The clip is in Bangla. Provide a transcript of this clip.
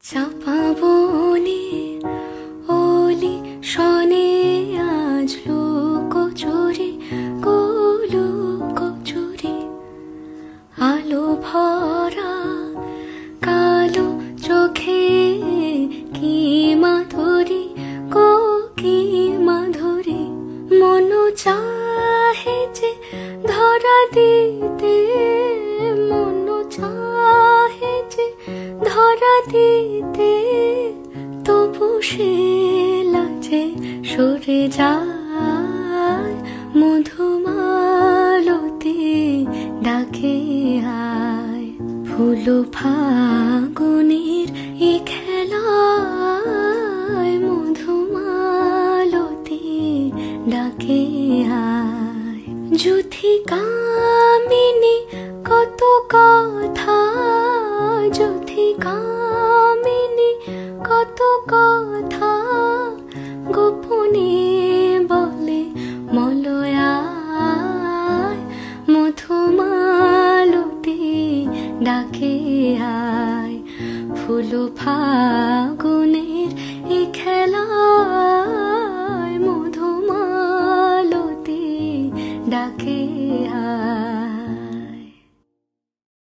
চাপা বনে ওলি শনে আজ লুকোচুরি লুকোচুরি আলো ভরা কালো চোখে কি মাধুরী কি মাধুরী মন চাহে যে ধরা দিতে মন চাহে যে ধরা দিতে তবু সে লাজে সরে যায় মধুমালতি ডাকে আয় ফুল ফাগুনের এ খেলায় মধুমালতি ডাকে আয় যুথি কামিনী কত কথা যুথি কামিনী কত কথা গোপনে বলে মলয়ায় মধুমালতি ডাকে আয় ফুল ফাগুনের এ খেলায় মধুমালতি ডাকে